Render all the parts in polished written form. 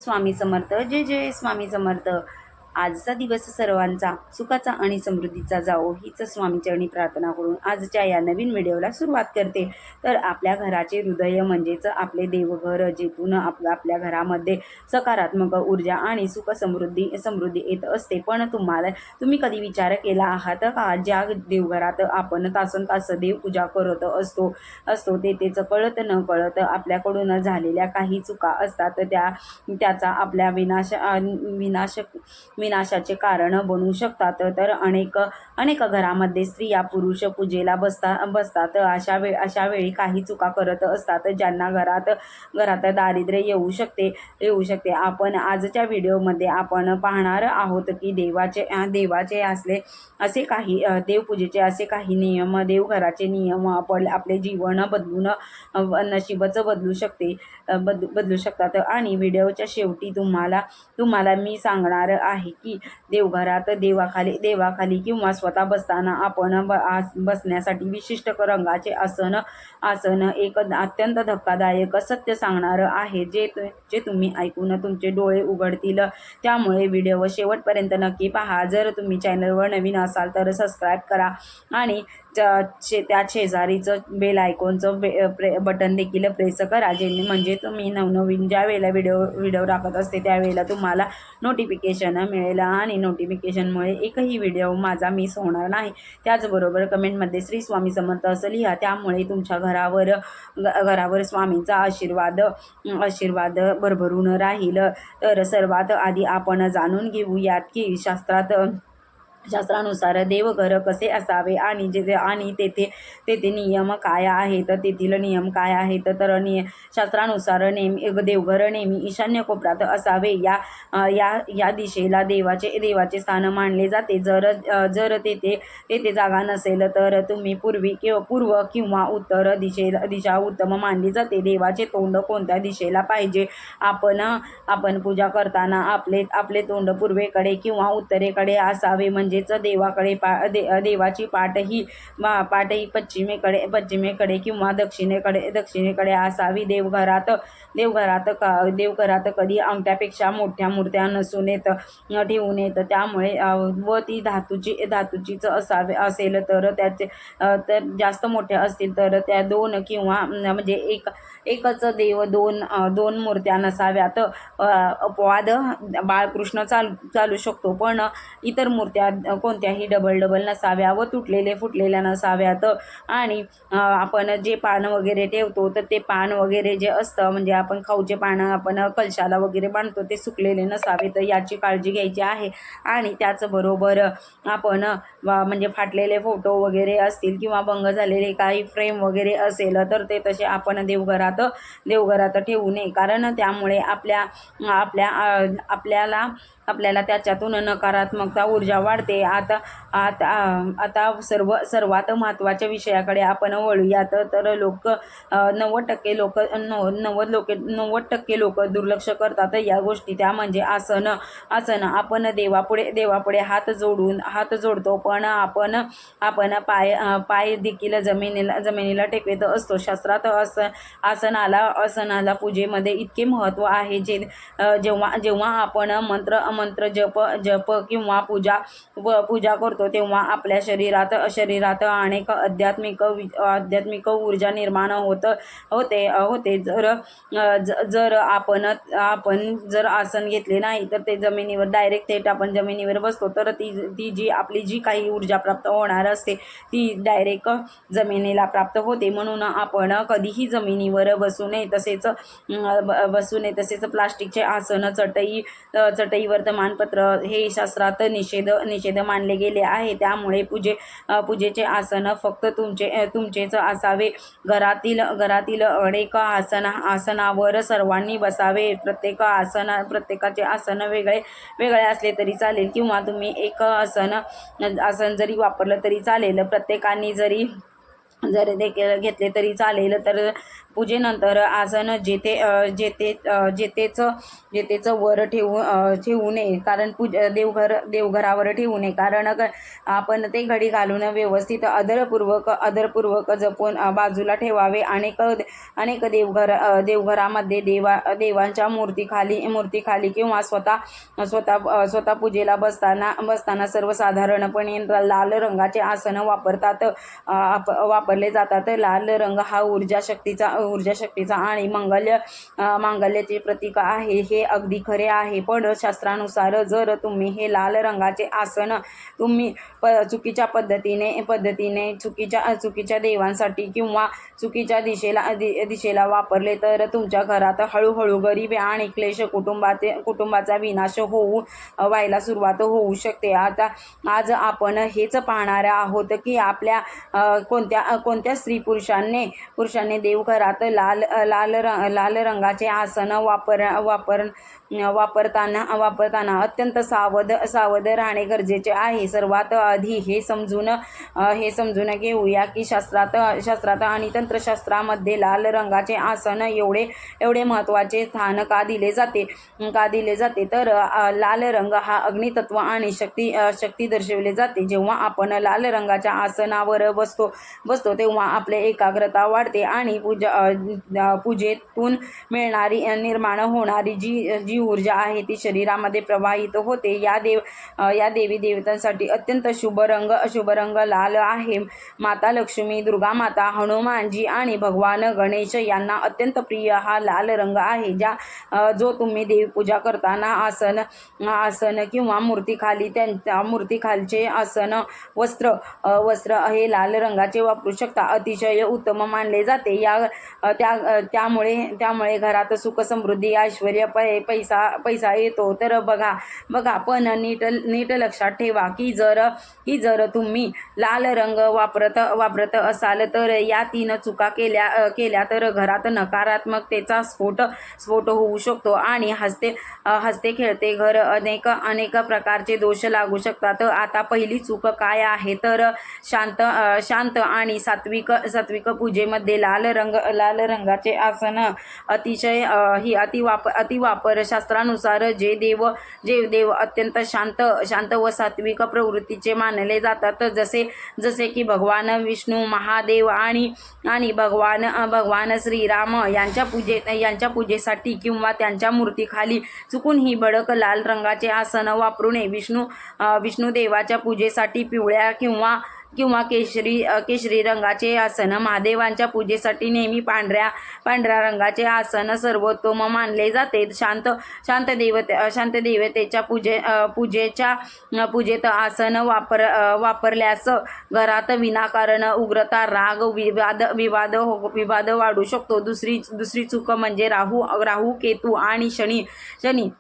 स्वामी समर्थ. जय जय स्वामी समर्थ. आजचा दिवस सर्वांचा सुखाचा आणि समृद्धीचा जावो हीच स्वामीचरणी प्रार्थना करून आजच्या या नवीन व्हिडिओला सुरुवात करते. तर आपल्या घराचे हृदय म्हणजेच आपले देवघर, जेथून आपल्या घरामध्ये सकारात्मक ऊर्जा आणि सुख समृद्धी येत असते. पण तुम्ही कधी विचार केला आहात का, ज्या देवघरात आपण तासन तास देवपूजा करत असतो तेच कळत न कळत आपल्याकडून झालेल्या काही चुका असतात, त्याचा आपल्या विनाशाचे कारण बनू शकतात. तर अनेक घरामध्ये स्त्रिया पुरुष पूजेला बसतात. अशा वेळी काही चुका करत असतात, ज्यांना घरात दारिद्र्य येऊ शकते. आपण आजच्या व्हिडिओमध्ये आपण पाहणार आहोत की देवाचे असे काही देवपूजेचे असे काही नियम, देवघराचे नियम आपले जीवन बदलून नशीबच बदलू शकतात. आणि व्हिडिओच्या शेवटी तुम्हाला मी सांगणार आहे की देवघरात देवाखाली किंवा स्वतः बसताना आपण बसण्यासाठी विशिष्ट रंगाचे आसन एक अत्यंत धक्कादायक सत्य सांगणार आहे, जे तुम्ही ऐकून तुमचे डोळे उघडतील. त्यामुळे व्हिडिओ शेवटपर्यंत नक्की पहा. जर तुम्ही चॅनलवर नवीन असाल तर सबस्क्राईब करा आणि त्या शेजारीचं बेल आयकॉनचं बटन देखील प्रेस करा, म्हणजे तुम्ही नवनवीन ज्या वेळेला व्हिडिओ टाकत असते त्यावेळेला तुम्हाला नोटिफिकेशन मिळेल आणि नोटिफिकेशनमुळे एकही व्हिडिओ माझा मिस होणार नाही. त्याचबरोबर कमेंटमध्ये श्री स्वामी समर्थ असं लिहा, त्यामुळे तुमच्या घरावर स्वामींचा आशीर्वाद भरभरून राहील. तर सर्वात आधी आपण जाणून घेऊयात की शास्त्रानुसार देवघर कसे असावे आणि तेथे नियम काय आहेत. तेथील नियम काय आहेत तर शास्त्रानुसार देवघर नेहमी ईशान्य कोपऱ्यात असावे. या दिशेला देवाचे स्थान मानले जाते. जर तेथे जागा नसेल तर तुम्ही पूर्व किंवा उत्तर दिशा उत्तम मानली जाते. देवाचे तोंड कोणत्या दिशेला पाहिजे? आपण पूजा करताना आपले तोंड पूर्वेकडे किंवा उत्तरेकडे असावे, म्हणजेच देवाकडे देवाची पाठ ही पश्चिमेकडे किंवा दक्षिणेकडे असावी. देवघरात कधी अंगठ्यापेक्षा मोठ्या मूर्त्या ठेवू नयेत. त्यामुळे व ती धातूचीच असेल तर जास्त मोठ्या असतील तर त्या दोन किंवा म्हणजे एकच देव दोन मूर्त्या नसाव्यात. अपवाद बाळकृष्ण चालू शकतो, पण इतर मूर्त्या कोणत्याही डबल नसाव्या व फुटलेल्या नसाव्यात. आणि आपण जे पान वगैरे ठेवतो तर ते पान वगैरे जे असतं, म्हणजे आपण खाऊचे पान आपण कलशाला वगैरे बांधतो, ते सुकलेले नसावे, तर याची काळजी घ्यायची आहे. आणि त्याचबरोबर आपण म्हणजे फाटलेले फोटो वगैरे असतील किंवा भंग झालेले काही फ्रेम वगैरे असेल तर ते तसे आपण देवघरात ठेवू नये, कारण त्यामुळे आपल्याला त्याच्यातून नकारात्मकता ऊर्जा वाढते. आता सर्वात महत्त्वाच्या विषयाकडे आपण वळूयात. तर 90% लोक दुर्लक्ष करतात या गोष्टी, त्या म्हणजे आसन. आपण देवापुढे हात जोडतो, पण आपण पाय देखील जमिनीला टेकवत असतो. शास्त्रात आसनाला पूजेमध्ये इतके महत्त्व आहे, जेव्हा आपण मंत्र जप किंवा पूजा करतो तेव्हा आपल्या शरीरात अनेक आध्यात्मिक ऊर्जा निर्माण होते. जर आपण जर आसन घेतले नाही तर ते जमिनीवर डायरेक्ट थेट आपण जमिनीवर बसतो, तर ती जी काही ऊर्जा प्राप्त होणार असते ती डायरेक्ट जमिनीला प्राप्त होते. म्हणून आपण कधीही जमिनीवर बसू नये. तसेच प्लास्टिकचे आसन, चटई, वर्तमानपत्र हे शास्त्रात निषेध मानले गेले आहे. त्यामुळे पूजेचे आसन फक्त तुमचेच असावे. घरातील अनेक आसनावर सर्वांनी बसावे. प्रत्येकाचे आसन वेगळे असले तरी चालेल, किंवा तुम्ही एक आसन जरी वापरलं तरी चालेल. प्रत्येकाने जरी घेतले तरी चालेल. पूजेनंतर आसन जेथेच वर ठेवू नये, कारण देवघरावर ठेवू नये, कारण आपण ते घडी घालून व्यवस्थित आदरपूर्वक जपून बाजूला ठेवावे. अनेक देवघरामध्ये देवांच्या मूर्तीखाली किंवा स्वतः पूजेला बसताना सर्वसाधारणपणे लाल रंगाचे आसन वापरले जातात. लाल रंग हा ऊर्जा शक्तीचा आणि मांगल्याचे प्रतीक आहे. हे अगदी खरे आहे, पण शास्त्रानुसार जर तुम्ही हे लाल रंगाचे आसन तुम्ही चुकीच्या पद्धतीने चुकीच्या देवांसाठी किंवा चुकीच्या दिशेला वापरले तर तुमच्या घरात हळूहळू गरिबी आणि क्लेश, कुटुंबाचा विनाश व्हायला सुरुवात होऊ शकते. आज आपण हेच पाहणार आहोत की आपल्या कोणत्या स्त्री पुरुषांनी देवघरात लाल रंगाचे आसन वापरताना अत्यंत सावध राहणे गरजेचे आहे. सर्वात आधी हे समजून घेऊया की शास्त्रात आणि तंत्रशास्त्रामध्ये लाल रंगाचे आसन एवढे महत्त्वाचे स्थान का दिले जाते तर लाल रंग हा अग्नितत्व आणि शक्ती दर्शविले जाते. जेव्हा आपण लाल रंगाच्या आसनावर बसतो तेव्हा आपले एकाग्रता वाढते आणि पूजेतून निर्माण होणारी जी ऊर्जा आहे ती शरीरामध्ये प्रवाहित होते. या देवी देवतांसाठी अत्यंत शुभ रंग लाल आहे. माता लक्ष्मी, दुर्गा माता, हनुमानजी आणि भगवान गणेश यांना अत्यंत प्रिय हा लाल रंग आहे. जो तुम्ही देवपूजा करताना आसन किंवा मूर्तीखालचे आसन वस्त्र हे लाल रंगाचे वापरू शकता. अतिशय उत्तम मानले जाते. त्यामुळे घरात सुख, समृद्धी, ऐश्वर्य, पैसा येतो. तर बघा पण नीट लक्षात ठेवा की जर तुम्ही लाल रंग वापरत असाल तर या 3 चुका केल्या तर घरात नकारात्मकतेचा स्फोट होऊ शकतो आणि हसते खेळते घर अनेक प्रकारचे दोष लागू शकतात. आता पहिली चूक काय आहे तर शांत आणि सात्विक पूजेमध्ये लाल रंगाचे आसन अतिवापर. शास्त्रानुसार जे देव अत्यंत शांत व सात्विक प्रवृत्तीचे मानले जातात, जसे की भगवान विष्णू, महादेव आणि भगवान श्रीराम यांच्या पूजेसाठी किंवा त्यांच्या मूर्तीखाली चुकूनही भडक लाल रंगाचे आसन वापरू नये. विष्णू देवाच्या पूजेसाठी पिवळ्या किंवा केशरी रंगाचे आसन, महादेवांच्या पूजेसाठी नेहमी पांढऱ्या रंगाचे आसन सर्वोत्तम मानले जाते. शांत देवतेच्या पूजेत आसन वापरल्यास घरात विनाकारण उग्रता, राग, विवाद वाढू शकतो. दुसरी चूक म्हणजे राहू, केतू आणि शनी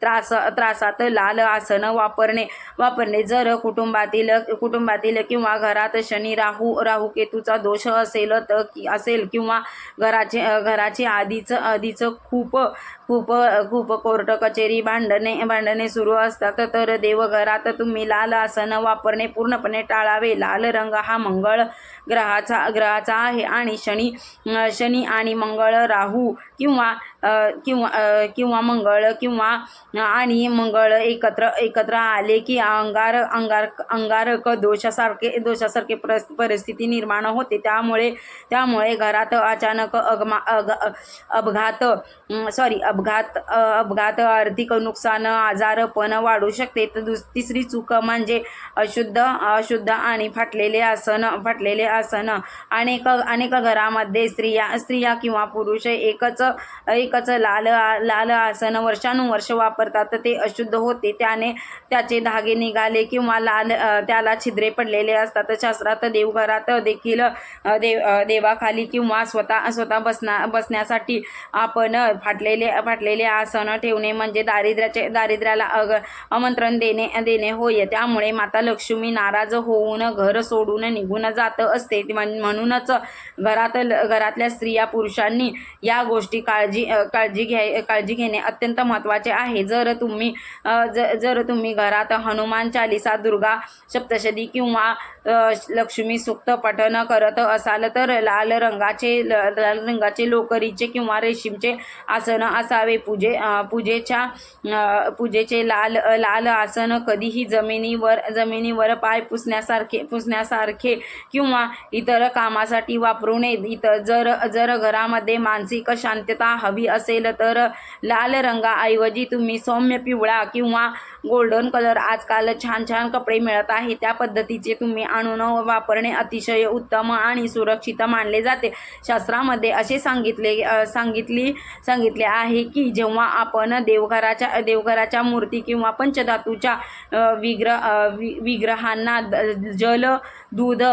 त्रासात लाल आसन वापरणे. जर कुटुंबातील किंवा घरात शनी, राहू केतूचा दोष असेल किंवा घराचे आधीच खूप कोर्ट कचेरी भांडणे सुरू असतात तर देवघरात तुम्ही लाल आसन वापरणे पूर्णपणे टाळावे. लाल रंग हा मंगळ ग्रहाचा आहे आणि शनी आणि मंगळ, राहू किंवा मंगळ एकत्र आले की अंगारक दोषासारखे परिस्थिती निर्माण होते. त्यामुळे घरात अचानक अपघात, आर्थिक नुकसान, आजारपण वाढू शकते. तिसरी चूक म्हणजे अशुद्ध आणि फाटलेले आसन. अनेक घरामध्ये स्त्रिया किंवा पुरुष एकच लाल आसन वर्षानुवर्ष वापरतात. ते अशुद्ध होते, त्याचे धागे निघाले किंवा त्याला छिद्रे पडलेले असतात. शास्त्रात देवघरात देखील देवाखाली किंवा स्वतः बसण्यासाठी आपण फाटलेले आसन ठेवणे म्हणजे दारिद्र्याला आमंत्रण देणे होय. त्यामुळे माता लक्ष्मी नाराज होऊन घर सोडून निघून जात असते. म्हणूनच घरातल्या स्त्रिया पुरुषांनी या गोष्टी काळजी घेणे अत्यंत महत्त्वाचे आहे. जर तुम्ही घरात हनुमान चालिसा, दुर्गा सप्तशती किंवा लक्ष्मी सूक्त पठण करत असाल तर लाल रंगाचे लोकरीचे किंवा रेशीमचे आसन असावे. पूजेचे लाल आसन कधीही जमिनीवर पाय पुसण्यासारखे किंवा इतर कामासाठी वापरू नये. जर घरामध्ये मानसिक शांतता हवी असेल तर लाल रंगाऐवजी तुम्ही सौम्य पिवळा किंवा गोल्डन कलर, आजकाल छान कपडे मिळत आहे त्या पद्धतीचे तुम्ही आणून वापरणे अतिशय उत्तम आणि सुरक्षित मानले जाते. शास्त्रामध्ये असे सांगितले आहे की जेव्हा आपण देवघराच्या मूर्ती किंवा पंचधातूच्या विग्रहांना जल, दूध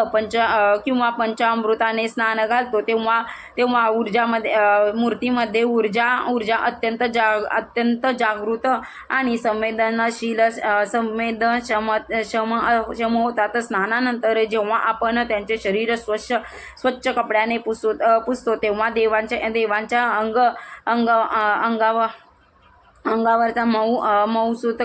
किंवा पंचामृताने स्नान घालतो तेव्हा मूर्तीमध्ये ऊर्जा अत्यंत जागृत आणि संवेदनक्षम होतात. स्नानानंतर जेव्हा आपण त्यांचे शरीर स्वच्छ कपड्याने पुसतो तेव्हा देवांच्या अंगावरचा मऊसूत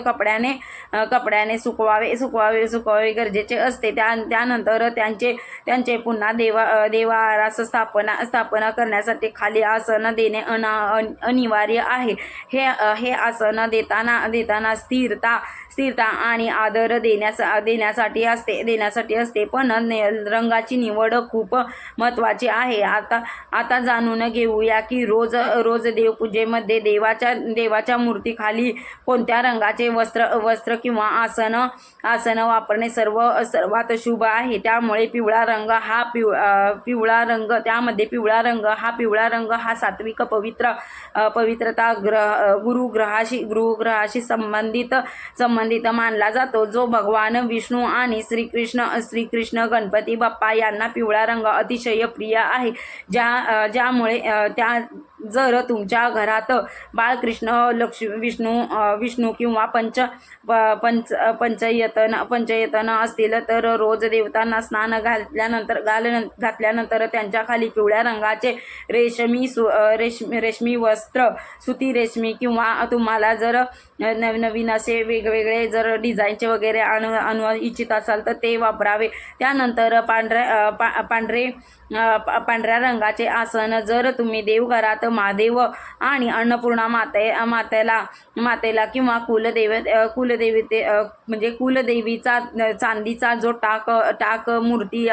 कपड्याने सुकवावे गरजेचे असते. त्यानंतर त्यांचे पुन्हा देवारास स्थापना करण्यासाठी खाली आसन देणे अनिवार्य आहे. हे आसन देताना स्थिरता आणि आदर देण्यासाठी असते. पण रंगाची निवड खूप महत्त्वाची आहे. आता जाणून घेऊया की रोज देवपूजेमध्ये देवाच्या मूर्तीखाली कोणत्या रंगाचे वस्त्र किंवा आसन वापरणे सर्वात शुभ आहे. त्यामुळे पिवळा रंग हा सात्विक पवित्रता गुरुग्रहाशी संबंधित मानला जातो. जो भगवान विष्णू आणि श्रीकृष्ण गणपती बाप्पा यांना पिवळा रंग अतिशय प्रिय आहे. ज्यामुळे जर तुमच्या घरात बाळकृष्ण, विष्णू किंवा पंचयतन असतील तर रोज देवतांना स्नान घातल्यानंतर त्यांच्या खाली पिवळ्या रंगाचे रेशमी वस्त्र, सुती रेशमी किंवा तुम्हाला जर नवीन असे वेगवेगळे जर डिझाईनचे वगैरे आणू इच्छित असाल तर ते वापरावे. त्यानंतर पांढऱ्या रंगाचे आसन जर तुम्ही देवघरात महादेव आणि अन्नपूर्णा मातेला किंवा म्हणजे कुलदेवीचा चांदीचा जो टाक मूर्ती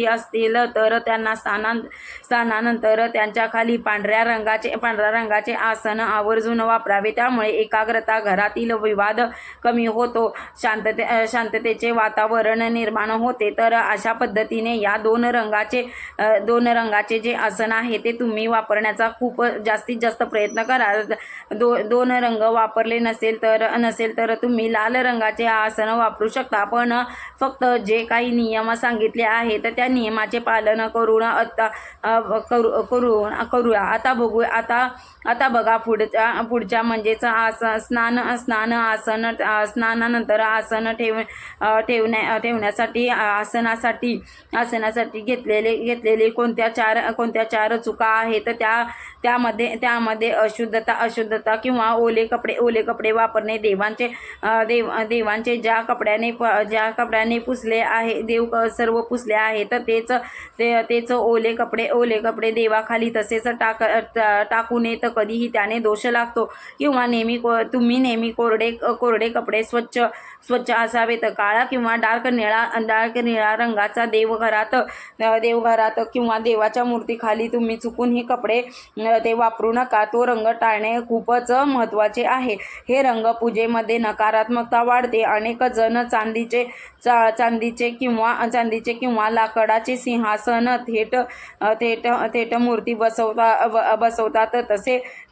असतील तर त्यांना स्नानानंतर त्यांच्या खाली पांढऱ्या रंगाचे आसन आवर्जून वापरावे. त्यामुळे एकाग्रता, घरातील विवाद कमी होतो, शांततेचे वातावरण निर्माण होते. तर अशा पद्धतीने या दोन रंगाचे जे आसन आहे ते तुम्ही वापरण्याचा खूप जास्तीत जास्त प्रयत्न करा. दोन रंग वापरले नसेल तर तुम्ही लाल रंगाचे आसन वापरू शकता. पण फक्त जे काही नियम सांगितले आहेत त्या नियमाचे पालन करूया. आता बघा पुढच्या म्हणजेच स्नानानंतर आसन ठेवण्यासाठी आसनासाठी घेतलेले कोणत्या चार चुका आहेत त्यामध्ये अशुद्धता किंवा ओले कपडे वापरणे. देवांचे ज्या कपड्याने पुसले आहे, देव सर्व पुसले आहेत तेच ओले कपडे देवाखाली तसेच टाकू नयेत. कधीही त्याने दोष लागतो. किंवा तुम्ही नेहमी कोरडे कपडे स्वच्छ असावेत. काळा किंवा डार्क निळा रंगाचा देवघरात किंवा देवाच्या मूर्तीखाली तुम्ही चुकून ही कपडे ते वापरू नका. तो रंग टाळणे खूपच महत्त्वाचे आहे. हे रंग पूजेमध्ये नकारात्मकता वाढते. अनेक जण चांदीचे किंवा लाकडाचे सिंहासन थेट मूर्ती बसवतात.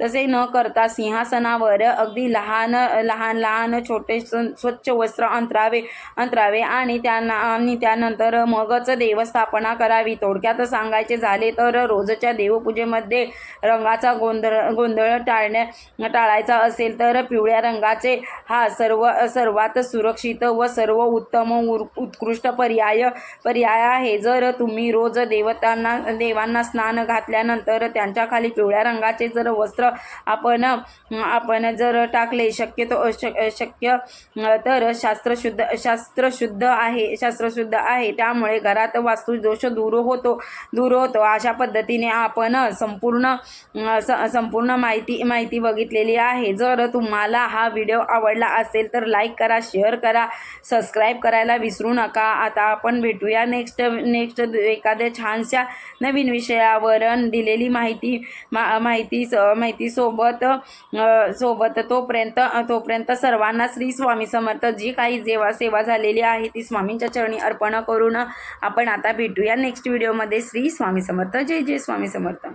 तसे न करता सिंहासनावर अगदी लहान छोटे स्वच्छ वस्त्र अंतरावे आणि त्यानंतर मगच देवस्थापना करावी. थोडक्यात सांगायचे झाले तर रोजच्या देवपूजेमध्ये रंगाचा गोंधळ टाळायचा असेल तर पिवळ्या रंगाचे हा सर्वात सुरक्षित व सर्व उत्तम उत्कृष्ट पर्याय आहे. जर तुम्ही रोज देवांना स्नान घातल्यानंतर त्यांच्या खाली पिवळ्या रंगाचे जर वस्त्र आपण जर टाकले शक्य तर शास्त्रशुद्ध आहे. त्यामुळे घरात वास्तुदोष दूर होतो. अशा पद्धतीने आपण संपूर्ण माहिती बघितलेली आहे. जर तुम्हाला हा व्हिडिओ आवडला असेल तर लाईक करा, शेअर करा, सबस्क्राईब करायला विसरू नका. आता आपण भेटूया नेक्स्ट एखाद्या छानशा नवीन विषयावर दिलेली माहिती सोबत तोपर्यंत सर्वांना श्री स्वामी समर्थ. जी काही सेवा झालेली आहे ती स्वामींच्या चरणी अर्पण करून आपण आता भेटूया नेक्स्ट व्हिडिओमध्ये. श्री स्वामी समर्थ. जय जय स्वामी समर्थ.